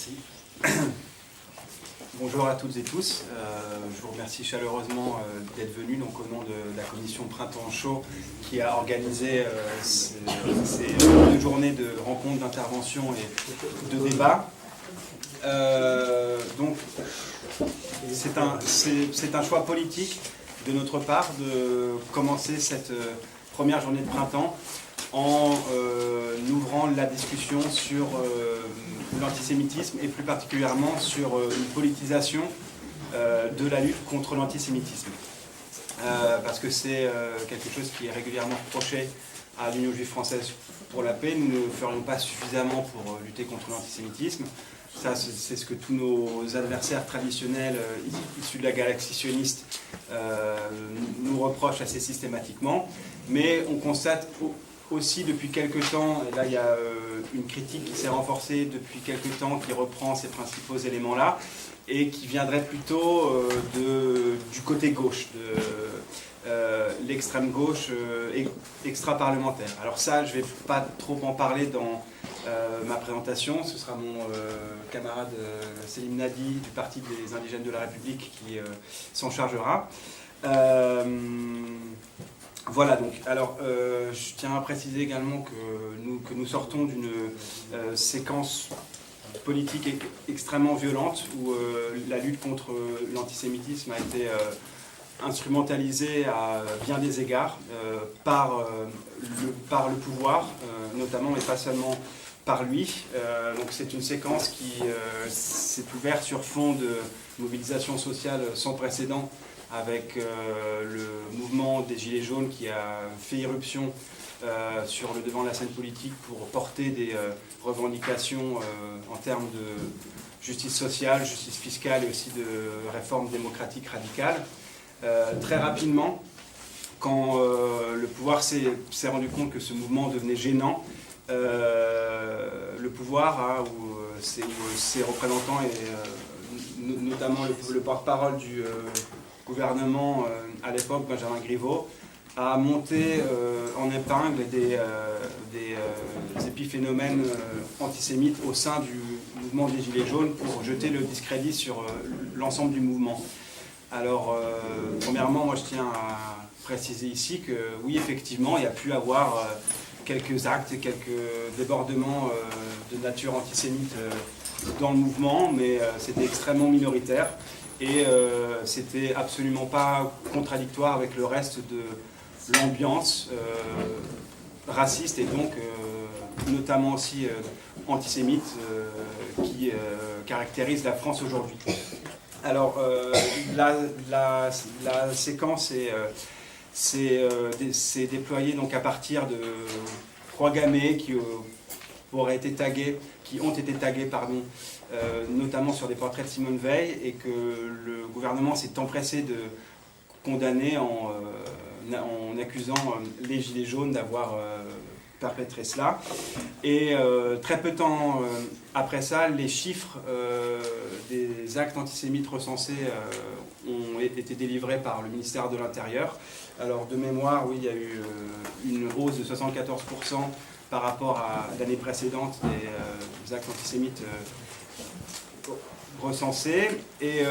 Merci. Bonjour à toutes et tous. Je vous remercie chaleureusement d'être venus donc, au nom de la commission Printemps Chaud qui a organisé ces 2 journées de rencontres, d'interventions et de débats. Donc, c'est un choix politique de notre part de commencer cette première journée de printemps en ouvrant la discussion sur l'antisémitisme et plus particulièrement sur une politisation de la lutte contre l'antisémitisme. Parce que c'est quelque chose qui est régulièrement reproché à l'Union juive française pour la paix. Nous ne ferions pas suffisamment pour lutter contre l'antisémitisme. Ça, c'est ce que tous nos adversaires traditionnels issus de la galaxie sioniste nous reprochent assez systématiquement. Mais on constate aussi depuis quelque temps, et là il y a une critique qui s'est renforcée depuis quelque temps, qui reprend ces principaux éléments-là, et qui viendrait plutôt du côté gauche, de l'extrême gauche extra-parlementaire. Alors ça, je ne vais pas trop en parler dans ma présentation, ce sera mon camarade Selim Nadi du Parti des Indigènes de la République qui s'en chargera. Voilà donc, alors je tiens à préciser également que nous sortons d'une séquence politique extrêmement violente où la lutte contre l'antisémitisme a été instrumentalisée à bien des égards par le pouvoir, notamment, mais pas seulement par lui. Donc c'est une séquence qui s'est ouverte sur fond de mobilisation sociale sans précédent avec le mouvement des Gilets jaunes qui a fait irruption sur le devant de la scène politique pour porter des revendications en termes de justice sociale, justice fiscale et aussi de réforme démocratique radicale. Très rapidement, quand le pouvoir s'est rendu compte que ce mouvement devenait gênant, le pouvoir, ou ses représentants, et notamment le porte-parole du gouvernement à l'époque, Benjamin Griveaux, a monté en épingle des épiphénomènes antisémites au sein du mouvement des Gilets jaunes pour jeter le discrédit sur l'ensemble du mouvement. Alors, premièrement, moi je tiens à préciser ici que oui, effectivement, il y a pu avoir quelques actes et quelques débordements de nature antisémite dans le mouvement, mais c'était extrêmement minoritaire. Et c'était absolument pas contradictoire avec le reste de l'ambiance raciste et donc notamment aussi antisémite qui caractérise la France aujourd'hui. Alors la séquence s'est déployée donc à partir de croix gammées qui ont été taguées, notamment sur des portraits de Simone Veil, et que le gouvernement s'est empressé de condamner en accusant les Gilets jaunes d'avoir perpétré cela. Et très peu de temps après ça, les chiffres des actes antisémites recensés ont été délivrés par le ministère de l'Intérieur. Alors de mémoire, oui, il y a eu une hausse de 74% par rapport à l'année précédente des actes antisémites recensés. Et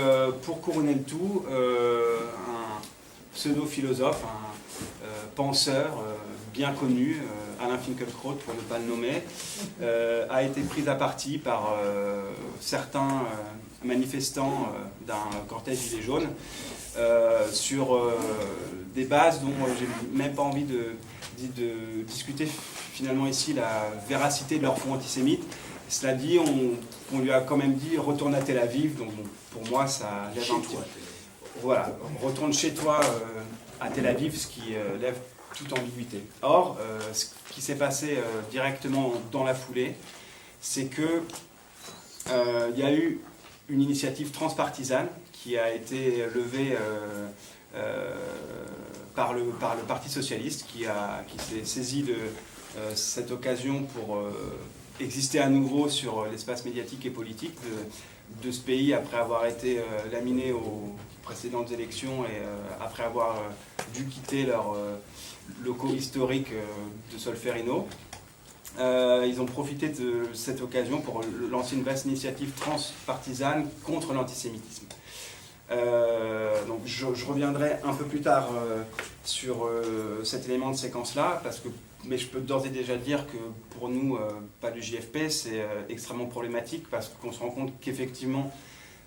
pour couronner le tout, un pseudo-philosophe, un penseur bien connu, Alain Finkielkraut pour ne pas le nommer, a été pris à partie par certains manifestants d'un cortège Gilets jaunes sur des bases dont j'ai même pas envie de discuter finalement ici la véracité de leur fond antisémite. Cela dit, on lui a quand même dit retourne à Tel Aviv, donc bon, pour moi ça lève un petit. Voilà, retourne chez toi à Tel Aviv, ce qui lève toute ambiguïté. Or, ce qui s'est passé directement dans la foulée, c'est que il y a eu une initiative transpartisane qui a été levée par le Parti socialiste, qui s'est saisi de cette occasion pour exister à nouveau sur l'espace médiatique et politique de ce pays après avoir été laminé aux précédentes élections et après avoir dû quitter leurs locaux historiques de Solferino. ils ont profité de cette occasion pour lancer une vaste initiative transpartisane contre l'antisémitisme. Donc je reviendrai un peu plus tard sur cet élément de séquence-là, mais je peux d'ores et déjà dire que pour nous, pas du JFP, c'est extrêmement problématique parce qu'on se rend compte qu'effectivement,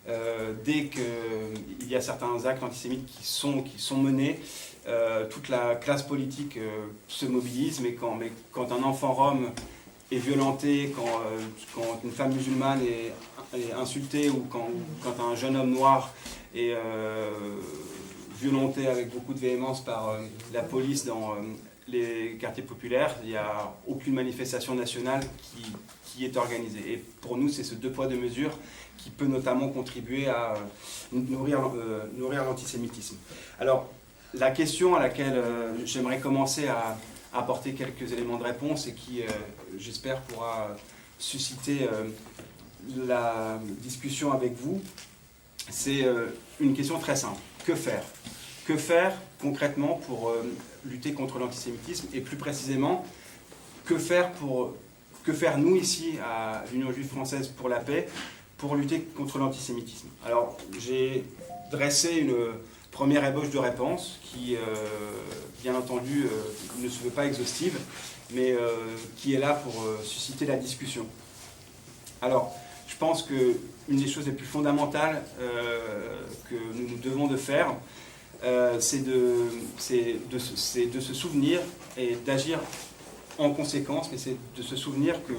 dès qu'il y a certains actes antisémites qui sont menés, toute la classe politique se mobilise, mais quand un enfant rom est violenté, quand une femme musulmane est insultée ou quand un jeune homme noir est violenté avec beaucoup de véhémence par la police dans les quartiers populaires, il n'y a aucune manifestation nationale qui est organisée. Et pour nous, c'est ce deux poids deux mesures qui peut notamment contribuer à nourrir l'antisémitisme. Alors, la question à laquelle j'aimerais commencer à apporter quelques éléments de réponse et qui, j'espère, pourra susciter la discussion avec vous, c'est une question très simple. Que faire ? Que faire concrètement pour lutter contre l'antisémitisme et plus précisément, que faire nous ici à l'Union juive française pour la paix pour lutter contre l'antisémitisme ? Alors, j'ai dressé une première ébauche de réponse qui, bien entendu, ne se veut pas exhaustive, mais qui est là pour susciter la discussion. Alors, je pense qu'une des choses les plus fondamentales que nous devons de faire, c'est de se souvenir et d'agir en conséquence, mais c'est de se souvenir que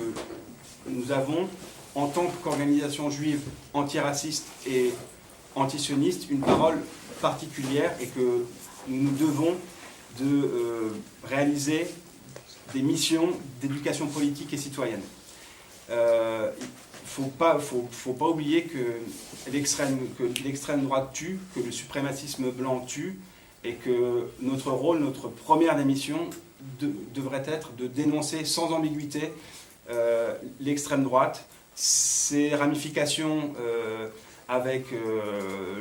nous avons, en tant qu'organisation juive antiraciste et antisioniste, une parole particulière et que nous nous devons de réaliser des missions d'éducation politique et citoyenne. Faut pas oublier que l'extrême droite tue, que le suprémacisme blanc tue, et que notre rôle, notre première des missions devrait être de dénoncer sans ambiguïté l'extrême droite, ses ramifications avec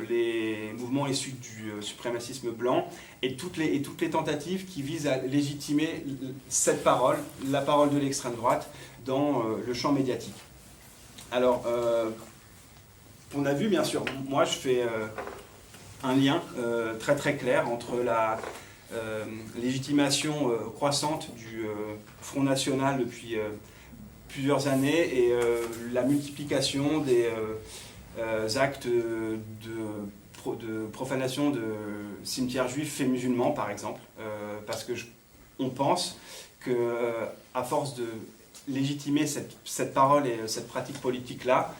les mouvements issus du suprémacisme blanc et toutes les tentatives qui visent à légitimer cette parole, la parole de l'extrême droite, dans le champ médiatique. Alors, on a vu, bien sûr, moi je fais un lien très très clair entre la légitimation croissante du Front National depuis plusieurs années et la multiplication des actes de profanation de cimetières juifs faits musulmans, par exemple, parce que on pense qu'à force de légitimer cette parole et cette pratique politique-là,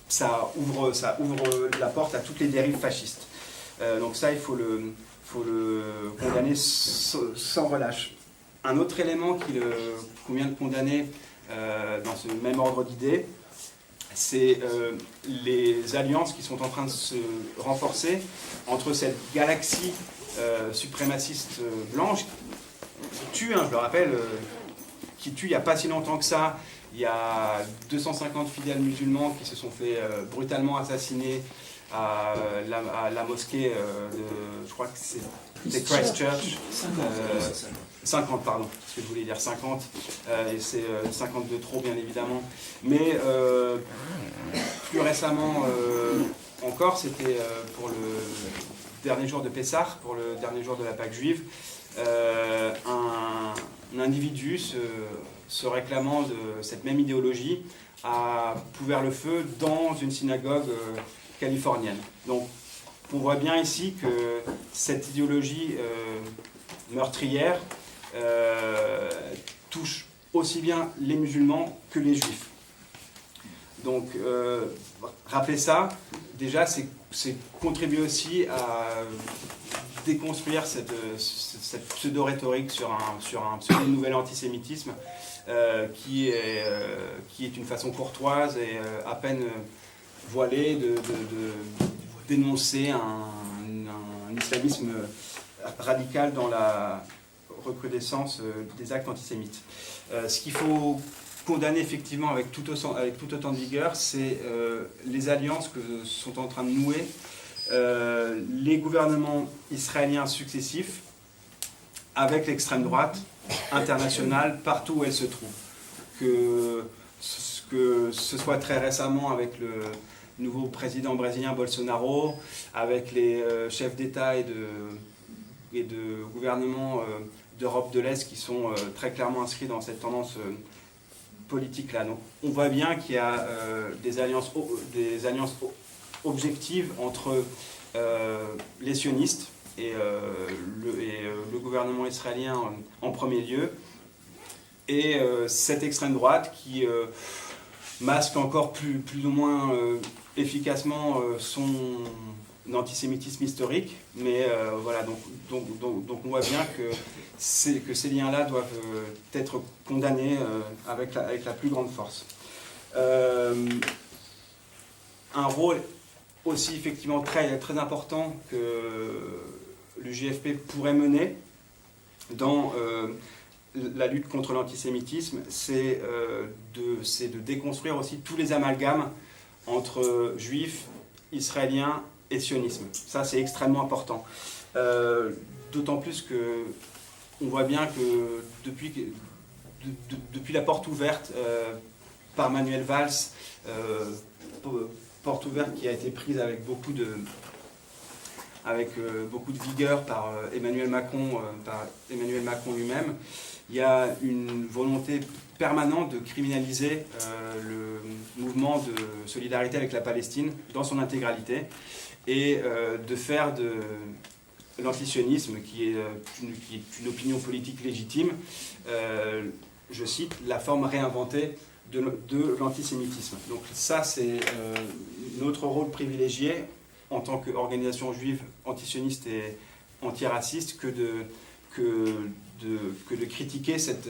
ça ouvre la porte à toutes les dérives fascistes. Donc ça, il faut le condamner sans relâche. Un autre élément qu'on vient de condamner dans ce même ordre d'idées, c'est les alliances qui sont en train de se renforcer entre cette galaxie suprémaciste blanche qui tue, je le rappelle, qui tue il n'y a pas si longtemps que ça. Il y a 250 fidèles musulmans qui se sont fait brutalement assassiner à la mosquée je crois que c'est Christchurch. 50, pardon, ce que je voulais dire 50, et c'est 50 de trop bien évidemment. Mais plus récemment encore, c'était pour le dernier jour de Pessah, pour le dernier jour de la Pâque juive, un individu se réclamant de cette même idéologie a ouvert le feu dans une synagogue californienne. Donc on voit bien ici que cette idéologie meurtrière touche aussi bien les musulmans que les juifs. Donc rappeler ça, déjà c'est contribuer aussi à déconstruire cette pseudo-rhétorique sur un pseudo-nouvel antisémitisme qui est une façon courtoise et à peine voilée de dénoncer un islamisme radical dans la recrudescence des actes antisémites. Ce qu'il faut condamner effectivement avec tout autant de vigueur, c'est les alliances que sont en train de nouer les gouvernements israéliens successifs avec l'extrême droite internationale partout où elle se trouve. Que ce soit très récemment avec le nouveau président brésilien Bolsonaro, avec les chefs d'État et de gouvernement d'Europe de l'Est qui sont très clairement inscrits dans cette tendance politique-là. Donc on voit bien qu'il y a des alliances objectives entre les sionistes et le gouvernement israélien en premier lieu, et cette extrême droite qui masque encore plus ou moins efficacement son antisémitisme historique, mais voilà, donc on voit bien que ces liens-là doivent être condamnés avec la plus grande force. Un rôle aussi effectivement très important que l'UJFP pourrait mener dans la lutte contre l'antisémitisme, c'est de déconstruire aussi tous les amalgames entre juifs, israéliens et sionisme. Ça, c'est extrêmement important. D'autant plus que on voit bien que depuis la porte ouverte par Manuel Valls, porte ouverte qui a été prise avec beaucoup de vigueur par Emmanuel Macron lui-même, il y a une volonté permanente de criminaliser le mouvement de solidarité avec la Palestine dans son intégralité et de faire de l'antisionisme, qui est une opinion politique légitime, je cite, la forme réinventée de l'antisémitisme. Donc ça, c'est notre rôle privilégié en tant qu'organisation juive antisioniste et antiraciste que de critiquer cette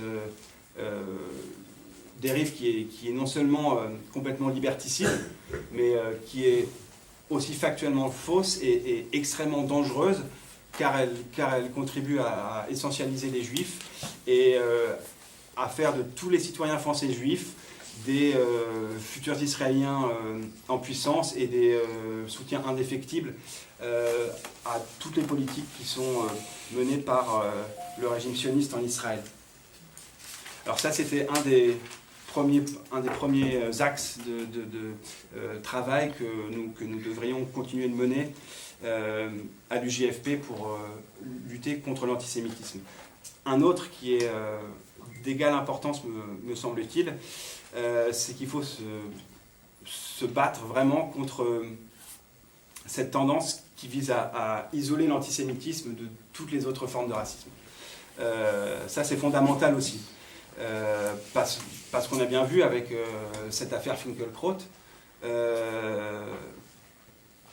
dérive qui est non seulement complètement liberticide, mais qui est aussi factuellement fausse et extrêmement dangereuse, car elle contribue à essentialiser les juifs et à faire de tous les citoyens français juifs des futurs Israéliens en puissance et des soutiens indéfectibles à toutes les politiques qui sont menées par le régime sioniste en Israël. Alors ça, c'était un des premiers axes de travail que nous devrions continuer de mener à l'UJFP pour lutter contre l'antisémitisme. Un autre qui est d'égale importance, me semble-t-il, c'est qu'il faut se battre vraiment contre cette tendance qui vise à isoler l'antisémitisme de toutes les autres formes de racisme. Ça, c'est fondamental aussi. Parce qu'on a bien vu avec cette affaire Finkielkraut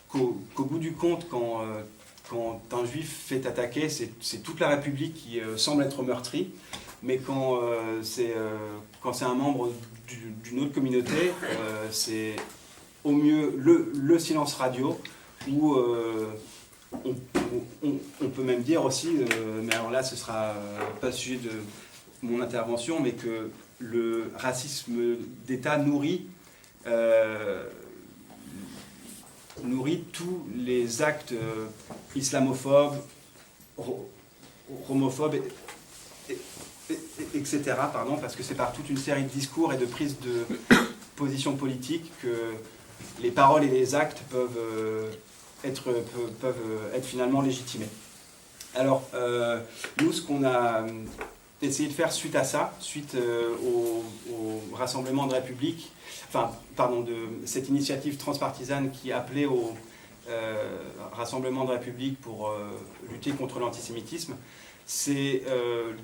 qu'au bout du compte, quand un juif fait attaquer, c'est toute la République qui semble être meurtrie, mais quand c'est un membre d'une autre communauté, c'est au mieux le silence radio, ou on peut même dire aussi, mais alors là ce ne sera pas le sujet de mon intervention, mais que le racisme d'État nourrit tous les actes islamophobes, homophobes, etc. Parce que c'est par toute une série de discours et de prises de position politique que les paroles et les actes peuvent être finalement légitimés. Alors, nous, ce qu'on a essayé de faire suite à ça, suite au Rassemblement de République, de cette initiative transpartisane qui appelait au Rassemblement de République pour lutter contre l'antisémitisme, c'est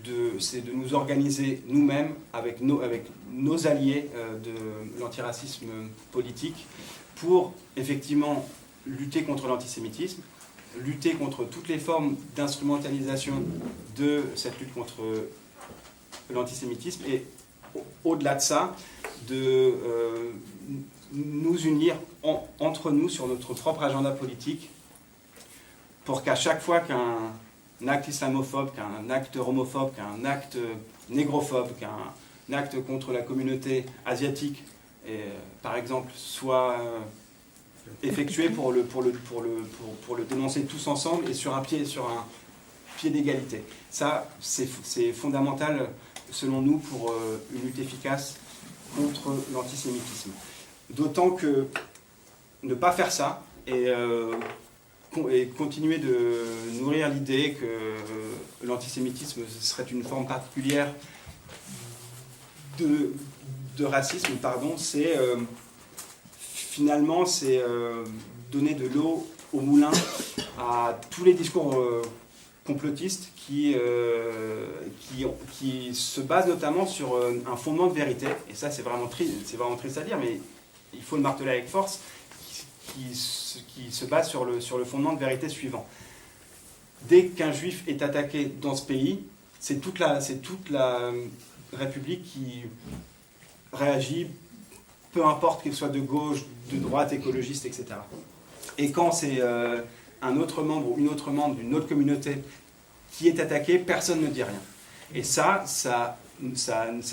de nous organiser nous-mêmes avec nos alliés de l'antiracisme politique pour effectivement lutter contre l'antisémitisme, lutter contre toutes les formes d'instrumentalisation de cette lutte contre l'antisémitisme et au-delà de ça, de nous unir entre nous sur notre propre agenda politique pour qu'à chaque fois qu'un acte islamophobe, qu'un acte homophobe, qu'un acte négrophobe, qu'un acte contre la communauté asiatique, par exemple, soit effectué pour le dénoncer tous ensemble et sur un pied, sur pied d'égalité. Ça, c'est fondamental, selon nous, pour une lutte efficace contre l'antisémitisme. D'autant que ne pas faire ça et continuer de nourrir l'idée que l'antisémitisme serait une forme particulière de racisme, pardon, c'est finalement donner de l'eau au moulin à tous les discours complotistes qui se basent notamment sur un fondement de vérité, et ça c'est vraiment triste à dire, mais il faut le marteler avec force, qui se base sur le fondement de vérité suivant. Dès qu'un juif est attaqué dans ce pays, c'est toute la République qui réagit, peu importe qu'il soit de gauche, de droite, écologiste, etc. Et quand c'est un autre membre ou une autre membre d'une autre communauté qui est attaqué, personne ne dit rien. Et ça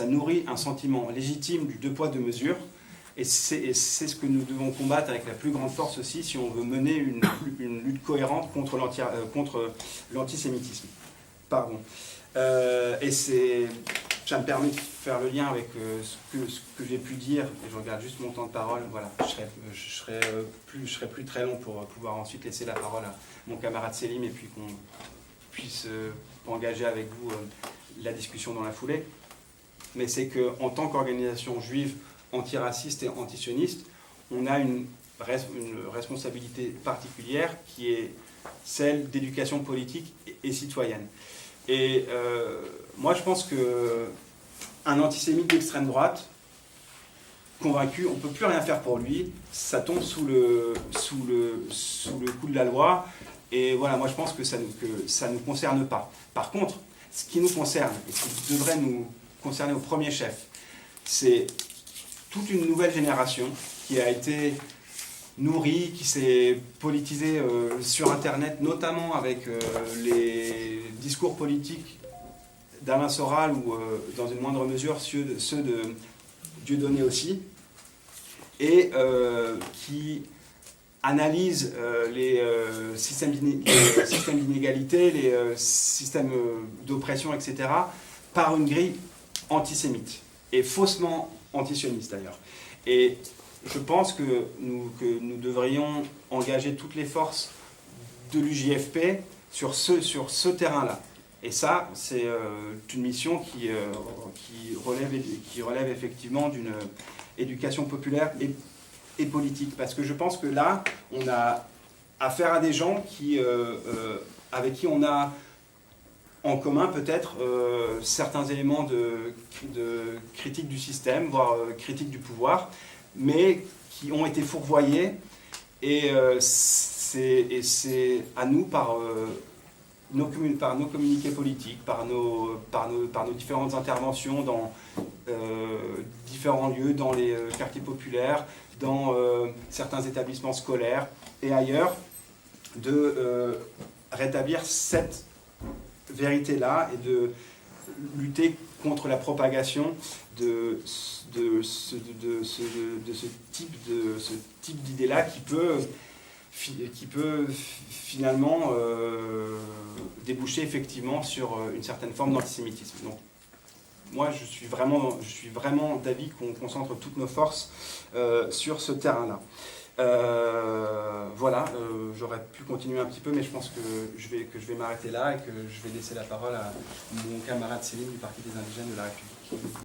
nourrit un sentiment légitime du deux poids, deux mesures. Et c'est ce que nous devons combattre avec la plus grande force aussi si on veut mener une lutte cohérente contre l'antisémitisme. Pardon. Et ça me permet de faire le lien avec ce que j'ai pu dire, et je regarde juste mon temps de parole. Voilà, je serai plus très long pour pouvoir ensuite laisser la parole à mon camarade Selim et puis qu'on puisse engager avec vous la discussion dans la foulée. Mais c'est qu'en tant qu'organisation juive antiraciste et antisioniste, on a une responsabilité particulière qui est celle d'éducation politique et citoyenne. Et moi, je pense qu'un antisémite d'extrême droite, convaincu, on ne peut plus rien faire pour lui, ça tombe sous le coup de la loi, et voilà, moi je pense que ça ne nous concerne pas. Par contre, ce qui nous concerne, et ce qui devrait nous concerner au premier chef, c'est toute une nouvelle génération qui a été nourrie, qui s'est politisée sur Internet, notamment avec les discours politiques d'Alain Soral ou dans une moindre mesure ceux de Dieudonné aussi, et qui analyse les systèmes d'inégalité, les systèmes d'oppression, etc., par une grille antisémite, et faussement antisioniste d'ailleurs. Et je pense que nous devrions engager toutes les forces de l'UJFP sur ce terrain-là. Et ça, c'est une mission qui relève effectivement d'une éducation populaire et politique. Parce que je pense que là, on a affaire à des gens avec qui on a en commun peut-être certains éléments de critique du système, voire critique du pouvoir, mais qui ont été fourvoyés, et c'est à nous, par nos communiqués politiques, par nos différentes interventions dans différents lieux, dans les quartiers populaires, dans certains établissements scolaires et ailleurs, de rétablir cette vérité-là et de lutter contre la propagation de ce type d'idée-là qui peut finalement déboucher effectivement sur une certaine forme d'antisémitisme. Donc, moi, je suis vraiment d'avis qu'on concentre toutes nos forces sur ce terrain-là. Voilà, j'aurais pu continuer un petit peu, mais je pense que je vais m'arrêter là et que je vais laisser la parole à mon camarade Selim du Parti des Indigènes de la République.